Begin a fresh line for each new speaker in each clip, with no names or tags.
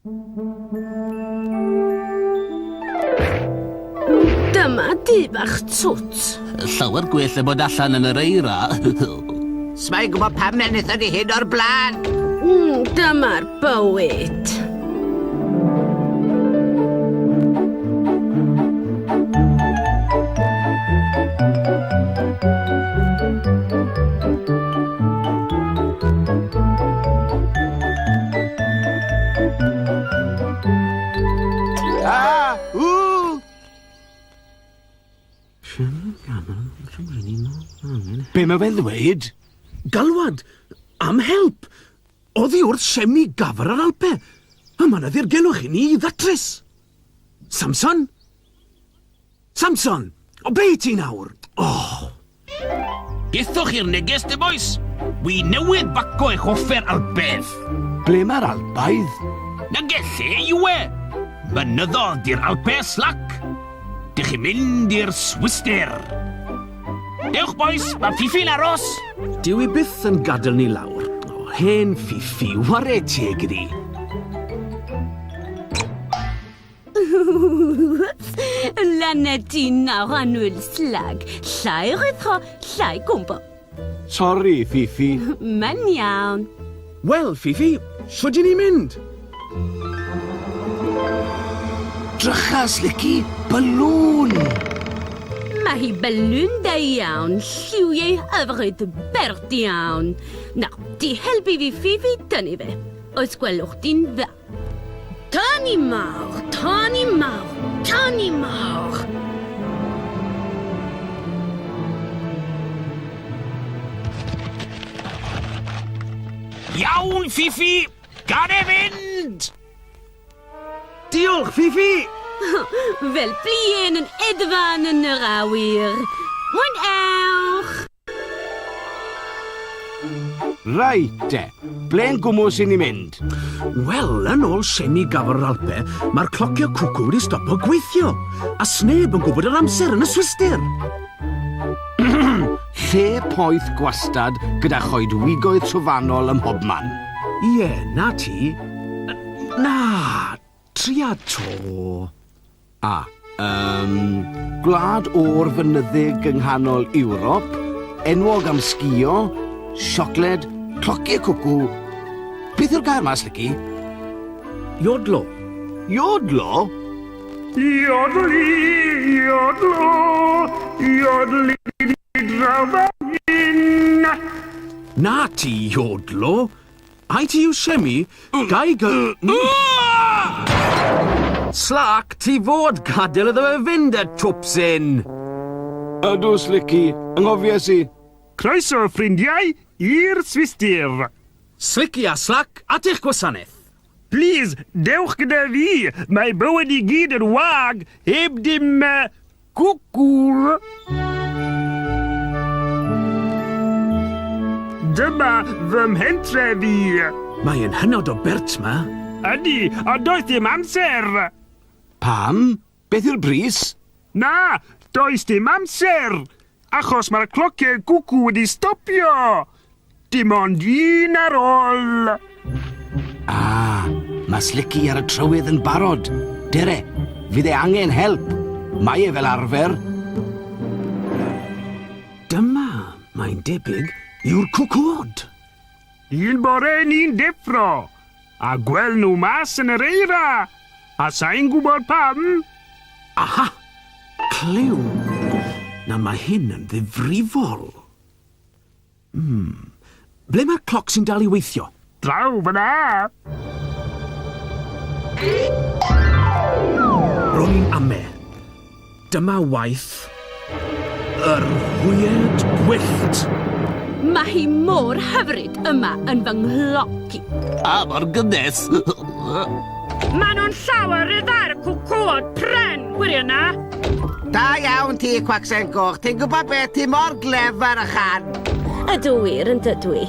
Dyma di bach twt.
Llawer gwell y bod allan yn yr Eira.
Smai'n gwybod pam na wnaethon ni hyn o'r blaen.
Dyma'r bywyd.
Be mae fe'n ddweud?
Galwad, am help. Oedd hi wrth siemi gafr ar Alpe. A mae'n ddirgelwch i ni I ddatrys. Samson? Samson, o be I ti nawr?
Gethwch i'r neges, dy boes? Wi newydd baco eich offer Alpedd.
Ble mae'r Alpaidd?
Na gellu yw e. Mynyddodd di'r Alpe Slac. Dych chi'n mynd i'r Swister. Dewch, boes, mae Ffifi'n aros.
Dyw I byth yn gadael ni lawr. Hen Ffifi, ware teg iddi.
Lana di nawr anwyl Slac. Llai ryddo, llai gwmbo.
Sori, Fifi.
Mae'n iawn.
Wel, Ffifi, shwd I ni mynd?
Drycha, Slici, balŵn!
Mae hi balwn da iawn, lliwiau hyfryd bert iawn. Nawr, di helpu fi Fifi dynnu fe. Oes gwelwch di'n dda. Tani mawr, tani mawr, tani mawr.
Iawn, Ffifi! Gad e fynd!
Diolch, Ffifi!
Fel blien yn edfan yn yr awyr. Mwynewch!
Raite, ble'n gwmws I ni mynd?
Wel, yn ôl siemi gafr yr Alpe, mae'r clocio cwcw wedi stopo gweithio. A sneb yn gwybod yr amser yn y Swister.
Lle poeth gwastad gyda choedwigoedd trofannol ym mhobman.
Ie, na ti. Na, tria to.
Gwlad o'r fynyddig yng nghanol Ewrop, enwog am sgio, siocled, clociau cwcw. Beth yw'r gair mas, Slici?
Iodlo.
Iodlo?
Iodli, iodlo, iodli draw fan hyn.
Na ti, Iodlo. Ai ti yw siemi, gai Slac, ti fod gadael iddo fe fynd y twpsyn.
Ydw, Slici, ynghofies I.
Croeso, ffrindiau, i'r Swistir.
Slici a Slac, at eich gwasanaeth.
Please, dewch gyda fi. Mae bywyd I gyd yn wag, heb dim cwcw. Dyma fy mhentre fi.
Mae yn hynod o bert ma.
Ydy, ond does dim amser.
Pam? Beth yw'r bris?
Na, does dim amser. Achos mae'r clociau cwcw wedi stopio. Dim ond un ar ôl.
Mae Slici ar y trywydd yn barod. Dere, fydd e angen help. Mae e fel arfer.
Dyma, mae'n debyg, yw'r cwcwod.
Un bore ni'n deffro. A gwel nhw mas yn yr Eira. A sa'n gwybod pam?
Aha, cliw. Na mae hyn yn ddifrifol. Ble mae'r cloc sy'n dal I weithio?
Draw fyna.
Rwy'n ni'n ame. Dyma waith yr hwyed gwyllt.
Mae hi mor hyfryd yma yn fy ngloci.
A mor gynnes.
Maen nhw'n llawer idda'r cwcwod pren, gwirio na.
Da iawn ti, Cwacsen Goch. Ti'n gwybod beth ti mor glefer y chan.
Ydw wir yn dydw I.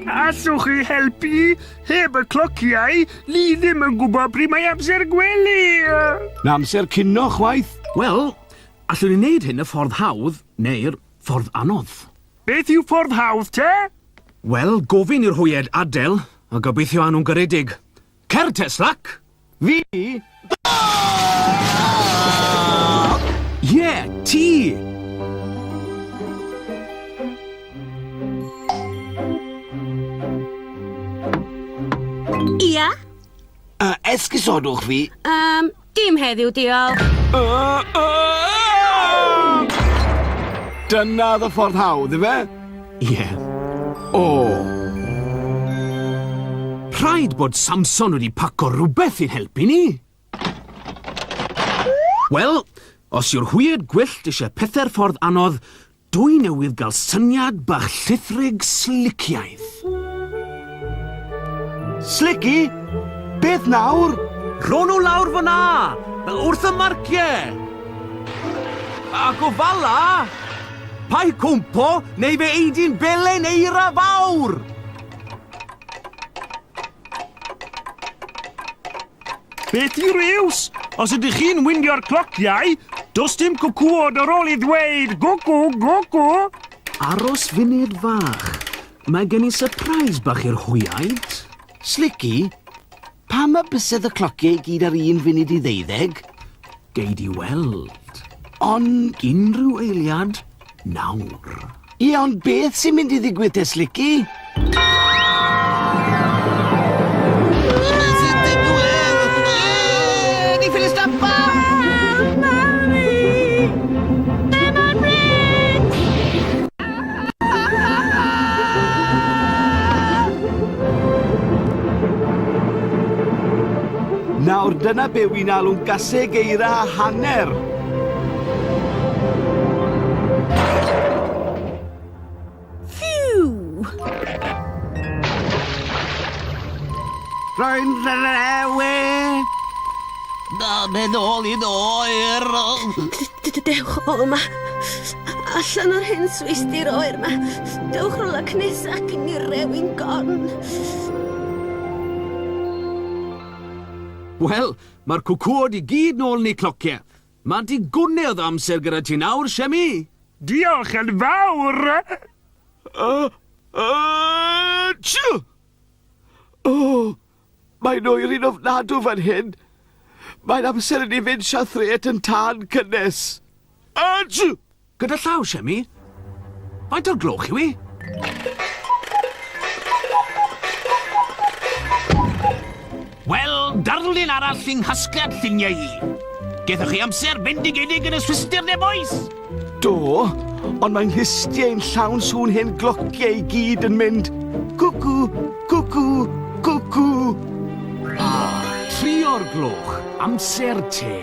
Allwch chi helpu? Heb y clociau, ni ddim yn gwybod pryd mae amser gwely.
Na amser cynno chwaith.
Wel, allwn ni wneud hyn y ffordd hawdd neu'r ffordd anodd.
Beth yw ffordd hawdd te?
Wel, gofyn i'r hwyed adael a gobeithio anw'n garedig. Cer te, Slac!
Fi?
Ie, ti!
Ia?
Esgusodwch fi.
Dim heddiw, diolch.
Dyna dy ffordd hawdd, efe?
Ie.
O,
Rhaid bod Samson wedi paco rhywbeth i'n helpu ni. Wel, os yw'r hwyed gwyllt eisiau pethau'r ffordd anodd, dwi newydd gael syniad bach llithrig sliciaidd.
Slici? Beth nawr?
Ron o lawr fyna, wrth y marciau. Ac o fala, pai cwmpo neu fe eidi'n belen eira fawr.
Beth yw'r ews? Os ydych chi'n wyndio'r clociau, does dim cwcwod ar ôl i ddweud gwcw, gwcw.
Aros funud fach. Mae gen i surprise bach i'r hwyaid.
Slici, pam y bysedd y clociau i gyd ar un funud i ddeuddeg?
Gei di weld.
Ond,
Unrhyw eiliad, nawr.
ie, ond beth sy'n mynd i ddigwydd te, Slici?
Ni ffili stoppa!
Nawr, dyna be wy'n alw'n gaseg eira a hanner.
Phew!
Rwy'n rewe! Beth ôl i'n oer!
Dewch o yma. Allan o'r hyn swistir oer yma. Dewch rola cnesac yn i'r rewyn gorn.
Wel, mae'r cwcwod i gyd nôl ni clociau. Mae digonedd o amser gyda ti nawr, Siemi.
Diolch yn fawr!
Tio! O, mae'n oer i'n ofnadw fan hyn. Mae'n amser i ni fynd siathriet yn tân cynnes. Tio!
Gyda llaw, Siemi. Faint o'r gloch yw i?
Wel, darlun arall yng nghasgliad lluniau i. Gethwch chi amser bendigedig yn y swistir neu boes?
Do, ond mae'n histiau'n llawn sŵn hyn glociau i gyd yn mynd cwcw, cwcw, cwcw.
3 o'r gloch, amser te.